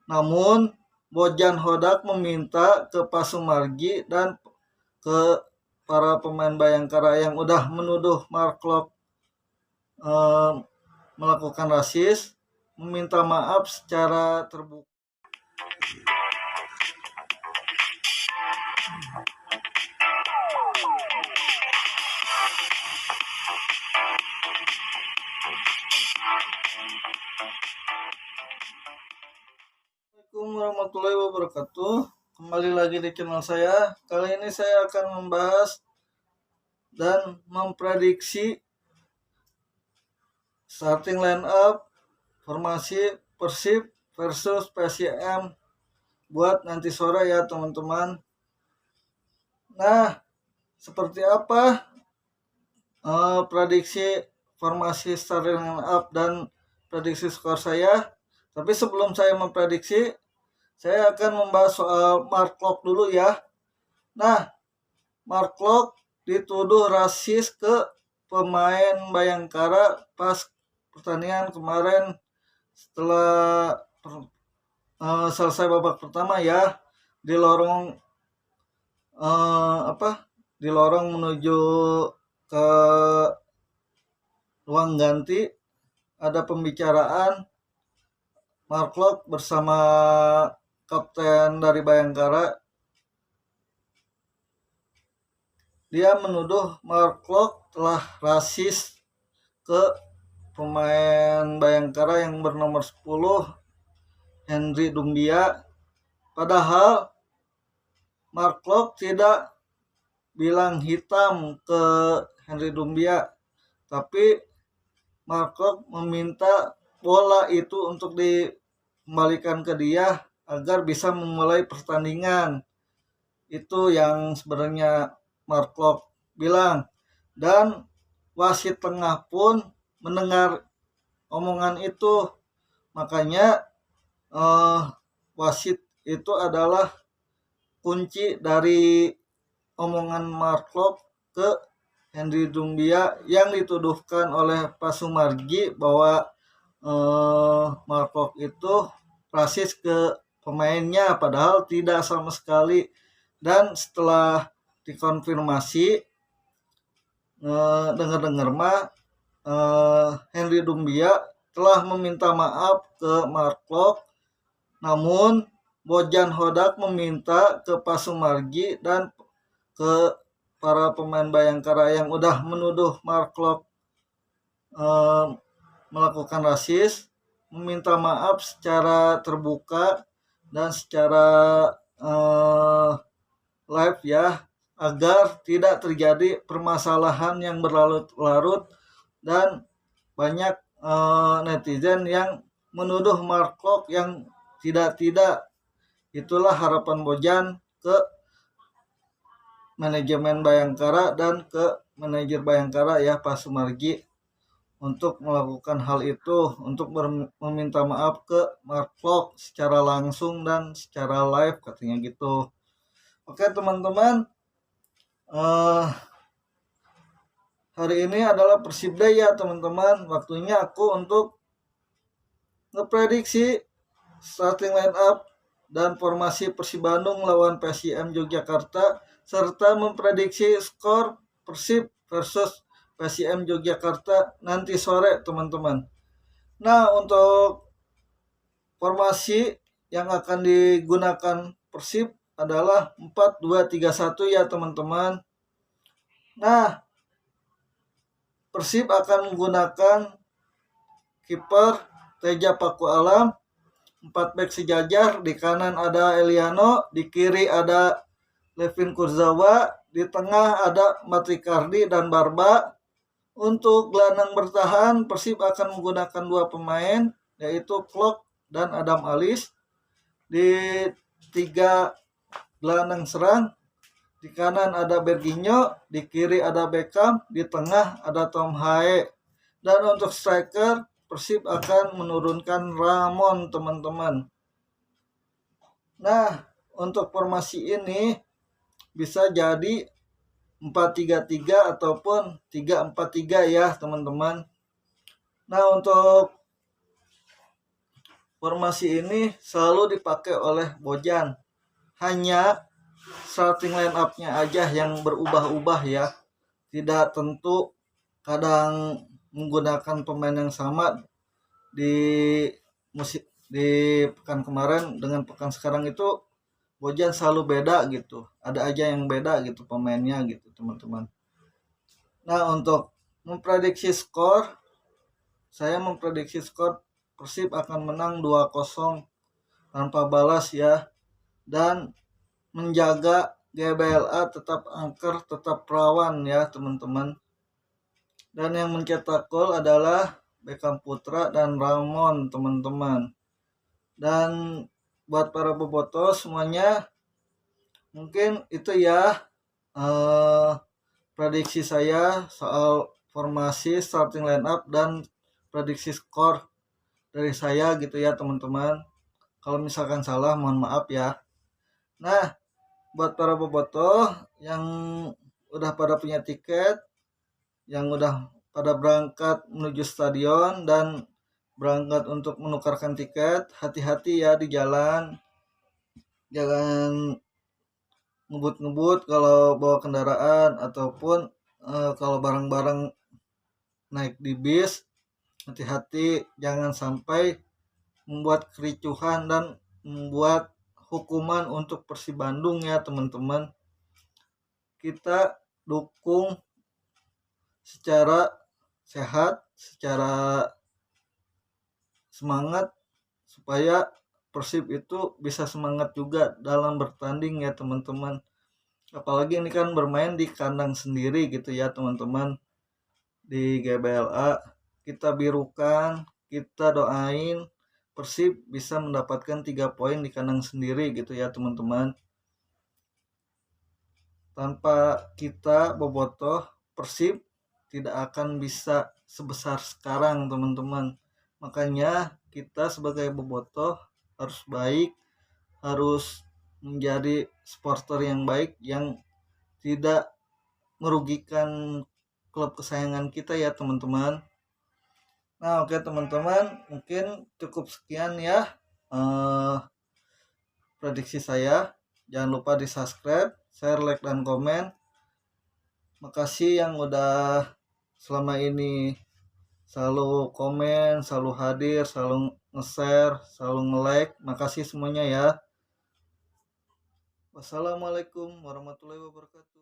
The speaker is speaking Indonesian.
Namun Bojan Hodak meminta ke Pak Sumargi dan ke para pemain Bayangkara yang udah menuduh Mark Klok melakukan rasis, meminta maaf secara terbuka. Assalamualaikum warahmatullahi wabarakatuh. Kembali lagi di channel saya. Kali ini saya akan membahas dan memprediksi starting line up formasi Persib versus PSIM buat nanti sore ya teman-teman. Nah, seperti apa prediksi formasi starting line up dan prediksi skor saya? Tapi sebelum saya memprediksi, saya akan membahas soal Mark Klok dulu ya. Nah, Mark Klok dituduh rasis ke pemain Bayangkara pas pertandingan kemarin setelah selesai babak pertama ya, di lorong di lorong menuju ke ruang ganti ada pembicaraan Mark Klok bersama kapten dari Bayangkara. Dia menuduh Mark Klok telah rasis ke pemain Bayangkara yang bernomor 10 Henry Dumbia. Padahal Mark Klok tidak bilang hitam ke Henry Dumbia, tapi Mark Klok meminta bola itu untuk dikembalikan ke dia agar bisa memulai pertandingan. Itu yang sebenarnya Mark Klok bilang. Dan wasit tengah pun mendengar omongan itu. Makanya wasit itu adalah kunci dari omongan Mark Klok ke Henry Dumbia yang dituduhkan oleh Pak Sumargi bahwa Mark Klok itu rasis ke pemainnya, padahal tidak sama sekali. Dan setelah dikonfirmasi, dengar-dengar mah Henry Dumbia telah meminta maaf ke Mark Klok. Namun Bojan Hodak meminta ke Pak Sumargi dan ke para pemain Bayangkara yang udah menuduh Mark Klok melakukan rasis, meminta maaf secara terbuka dan secara live ya, agar tidak terjadi permasalahan yang berlarut-larut dan banyak netizen yang menuduh Mark Klok yang tidak. Itulah harapan Bojan ke manajemen Bayangkara dan ke manajer Bayangkara ya Pak Sumargi untuk melakukan hal itu, untuk meminta maaf ke Mark Klok secara langsung dan secara live katanya gitu. Oke teman-teman, hari ini adalah Persib Day ya teman-teman. Waktunya aku untuk ngeprediksi starting line up dan formasi Persib Bandung lawan PSIM Yogyakarta serta memprediksi skor Persib versus PSIM Yogyakarta nanti sore teman-teman. Nah, untuk formasi yang akan digunakan Persib adalah 4-2-3-1 ya teman-teman. Nah, Persib akan menggunakan kiper Teja Paku Alam, 4 back sejajar, di kanan ada Eliano, di kiri ada Levin Kurzawa, di tengah ada Matrikardi dan Barba. Untuk gelandang bertahan, Persib akan menggunakan 2 pemain, yaitu Klok dan Adam Alis. Di 3 gelandang serang, di kanan ada Berginho, di kiri ada Beckham, di tengah ada Tom Hae. Dan untuk striker, Persib akan menurunkan Ramon teman-teman. Nah, untuk formasi ini bisa jadi 4-3-3 ataupun 3-4-3 ya teman-teman. Nah, untuk formasi ini selalu dipakai oleh Bojan. Hanya starting line up-nya aja yang berubah-ubah ya. Tidak tentu, kadang menggunakan pemain yang sama di pekan kemarin dengan pekan sekarang itu Bojan selalu beda gitu. Ada aja yang beda gitu pemainnya gitu, teman-teman. Nah, untuk memprediksi skor, saya memprediksi skor Persib akan menang 2-0 tanpa balas ya, dan menjaga GBLA tetap angker, tetap rawan ya teman-teman. Dan yang mencetak gol adalah Beckham Putra dan Ramon teman-teman. Dan buat para bobotoh semuanya, mungkin itu ya prediksi saya soal formasi, starting line up, dan prediksi skor dari saya gitu ya teman-teman. Kalau misalkan salah mohon maaf ya. Nah, buat para bobotoh yang udah pada punya tiket, yang udah pada berangkat menuju stadion dan berangkat untuk menukarkan tiket, hati-hati ya di jalan. Jangan ngebut-ngebut kalau bawa kendaraan ataupun kalau barang-barang naik di bis. Hati-hati jangan sampai membuat kericuhan dan membuat hukuman untuk Persib Bandung ya teman-teman. Kita dukung secara sehat, secara semangat, supaya Persib itu bisa semangat juga dalam bertanding ya teman-teman. Apalagi ini kan bermain di kandang sendiri gitu ya teman-teman, di GBLA. Kita birukan, kita doain Persib bisa mendapatkan 3 poin di kandang sendiri gitu ya teman-teman. Tanpa kita bobotoh, Persib tidak akan bisa sebesar sekarang teman-teman. Makanya kita sebagai bobotoh harus baik, harus menjadi supporter yang baik, yang tidak merugikan klub kesayangan kita ya teman-teman. Nah oke teman-teman, mungkin cukup sekian ya prediksi saya. Jangan lupa di subscribe, share, like, dan komen. Makasih yang udah selama ini selalu komen, selalu hadir, selalu nge-share, selalu nge-like. Makasih semuanya ya. Wassalamualaikum warahmatullahi wabarakatuh.